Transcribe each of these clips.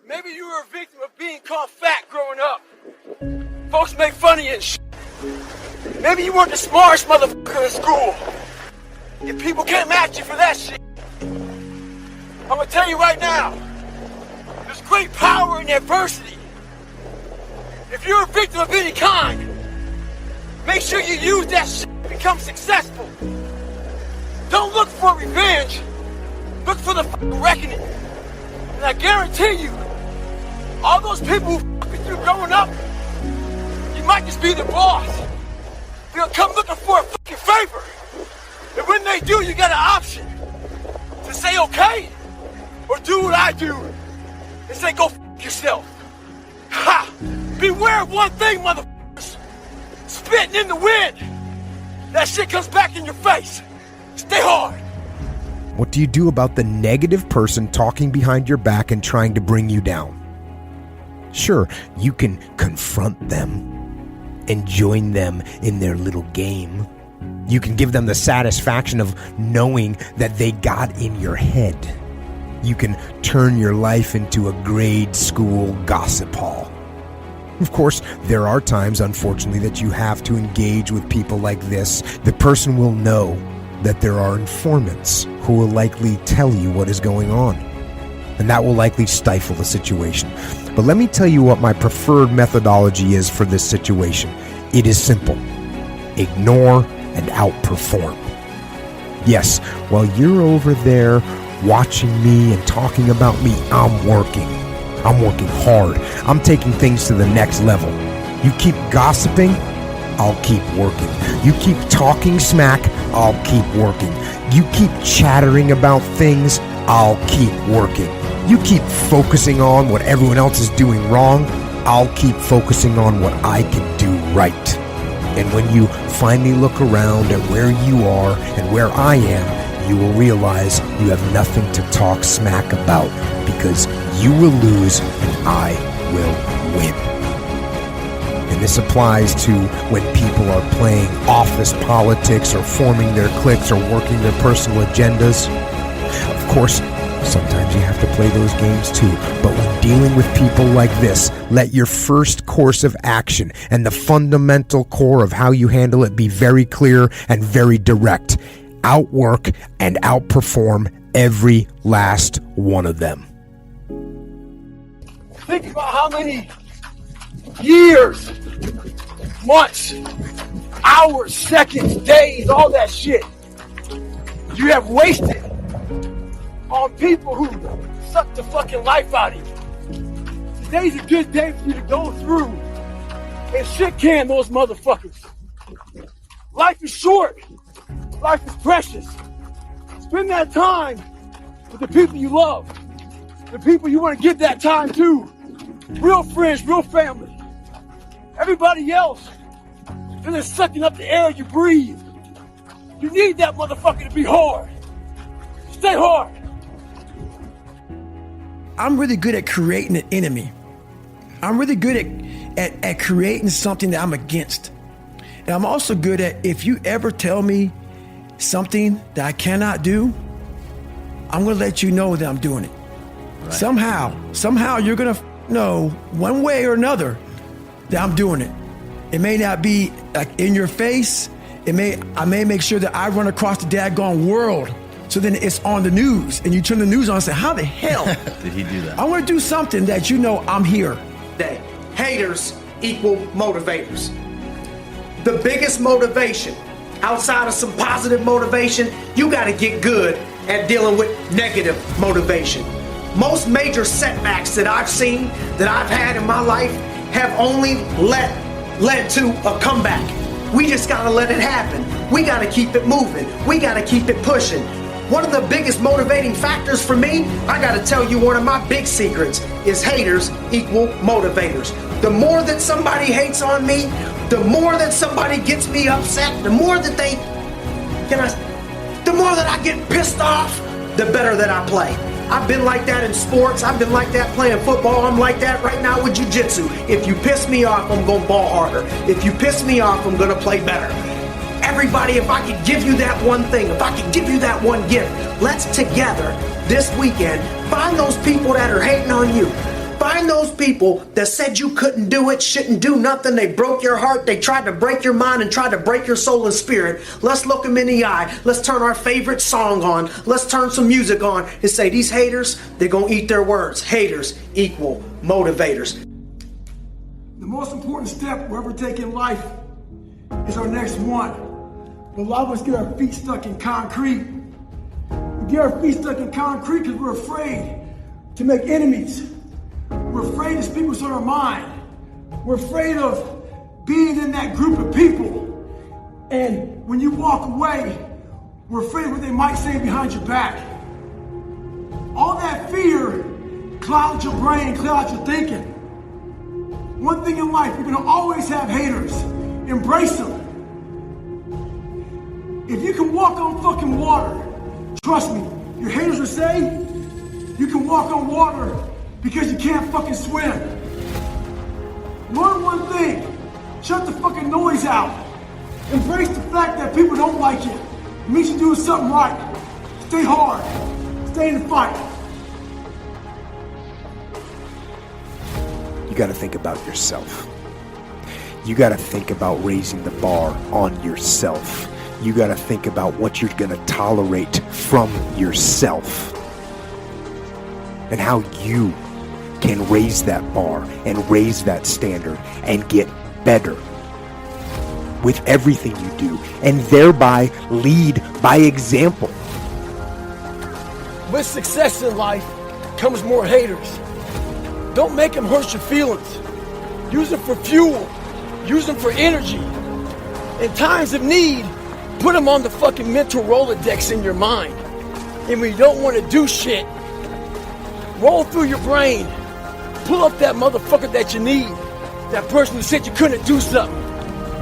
Maybe you were a victim of being called fat growing up. Folks make fun of you and shit. Maybe you weren't the smartest motherfucker in school. If people can't match you for that shit. I'm gonna tell you right now, there's great power in adversity. If you're a victim of any kind, make sure you use that shit to become successful. Don't look for revenge. Look for the fucking reckoning. And I guarantee you, all those people who fuck with you growing up, you might just be the boss. They'll come looking for a fucking favor. And when they do, you got an option to say okay, or do what I do and say go fuck yourself. Ha! Beware of one thing, motherfuckers. Spitting in the wind. That shit comes back in your face. Stay hard. What do you do about the negative person talking behind your back and trying to bring you down? Sure, you can confront them and join them in their little game. You can give them the satisfaction of knowing that they got in your head. You can turn your life into a grade school gossip hall. Of course, there are times, unfortunately, that you have to engage with people like this. The person will know that there are informants who will likely tell you what is going on, and that will likely stifle the situation. But let me tell you what my preferred methodology is for this situation. It is simple. Ignore and outperform. Yes, while you're over there watching me and talking about me, I'm working. I'm working hard. I'm taking things to the next level. You keep gossiping, I'll keep working. You keep talking smack, I'll keep working. You keep chattering about things, I'll keep working. You keep focusing on what everyone else is doing wrong, I'll keep focusing on what I can do right. And when you finally look around at where you are and where I am, you will realize you have nothing to talk smack about, because you will lose and I will win. And this applies to when people are playing office politics or forming their cliques or working their personal agendas. Of course, sometimes you have to play those games too. But when dealing with people like this, let your first course of action and the fundamental core of how you handle it be very clear and very direct. Outwork and outperform every last one of them. Think about how many years, months, hours, seconds, days, all that shit you have wasted on people who suck the fucking life out of you. Today's a good day for you to go through and shit can those motherfuckers. Life is short. Life is precious. Spend that time with the people you love, the people you want to give that time to. Real friends, real family. Everybody else is just sucking up the air you breathe. You need that motherfucker to be hard. Stay hard. I'm really good at creating an enemy. I'm really good at creating something that I'm against. And I'm also good at, if you ever tell me something that I cannot do, I'm gonna let you know that I'm doing it. Right. Somehow you're gonna know one way or another that I'm doing it. It may not be like in your face. I may make sure that I run across the daggone world, so then it's on the news and you turn the news on and say, how the hell did he do that? I want to do something that you know I'm here. Haters equal motivators. The biggest motivation, outside of some positive motivation, you got to get good at dealing with negative motivation. Most major setbacks that I've seen, that I've had in my life, have only led to a comeback. We just got to let it happen. We got to keep it moving. We got to keep it pushing. One of the biggest motivating factors for me, I got to tell you, one of my big secrets is haters equal motivators. The more that somebody hates on me, the more that somebody gets me upset, the more that I get pissed off, the better that I play. I've been like that in sports. I've been like that playing football. I'm like that right now with jiu-jitsu. If you piss me off, I'm going to ball harder. If you piss me off, I'm going to play better. Everybody, if I could give you that one thing, if I could give you that one gift, let's together this weekend find those people that are hating on you. Find those people that said you couldn't do it, shouldn't do nothing. They broke your heart. They tried to break your mind and tried to break your soul and spirit. Let's look them in the eye. Let's turn our favorite song on. Let's turn some music on and say, these haters, they're going to eat their words. Haters equal motivators. The most important step we'll ever take in life is our next one. But a lot of us get our feet stuck in concrete. We get our feet stuck in concrete because we're afraid to make enemies. We're afraid to speak what's on our mind. We're afraid of being in that group of people. And when you walk away, we're afraid of what they might say behind your back. All that fear clouds your brain, clouds your thinking. One thing in life, you're gonna always have haters. Embrace them. If you can walk on fucking water, trust me, your haters will say you can walk on water because you can't fucking swim. Learn one thing. Shut the fucking noise out. Embrace the fact that people don't like you. It means you're doing something right. Stay hard. Stay in the fight. You got to think about yourself. You got to think about raising the bar on yourself. You got to think about what you're going to tolerate from yourself and how you can raise that bar and raise that standard and get better with everything you do and thereby lead by example. With success in life comes more haters. Don't make them hurt your feelings. Use them for fuel. Use them for energy. In times of need, put them on the fucking mental Rolodex in your mind. And when you don't want to do shit, roll through your brain. Pull up that motherfucker that you need. That person who said you couldn't do something.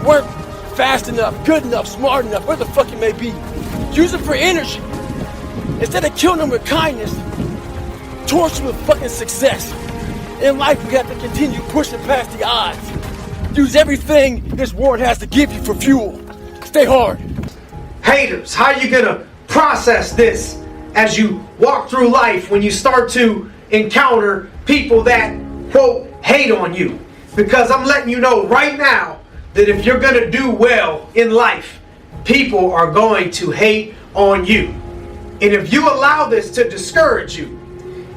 Weren't fast enough, good enough, smart enough, where the fuck it may be. Use it for energy. Instead of killing them with kindness, torch them with fucking success. In life, we have to continue pushing past the odds. Use everything this world has to give you for fuel. Stay hard. Haters, how are you gonna process this as you walk through life when you start to encounter people that, quote, hate on you? Because I'm letting you know right now that if you're gonna do well in life, people are going to hate on you. And if you allow this to discourage you,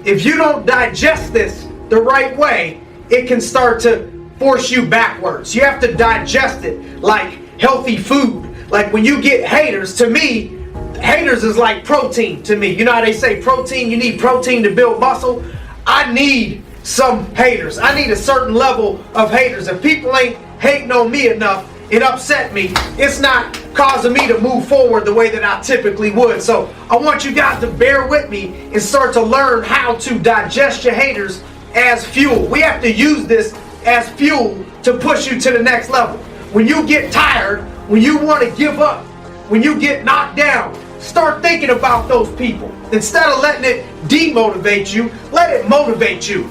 if you don't digest this the right way, it can start to force you backwards. You have to digest it like healthy food. Like when you get haters, to me, haters is like protein to me. You know how they say protein, you need protein to build muscle? I need some haters. I need a certain level of haters. If people ain't hating on me enough, it upset me. It's not causing me to move forward the way that I typically would. So I want you guys to bear with me and start to learn how to digest your haters as fuel. We have to use this as fuel to push you to the next level. When you get tired, when you want to give up, when you get knocked down, start thinking about those people. Instead of letting it demotivate you, let it motivate you.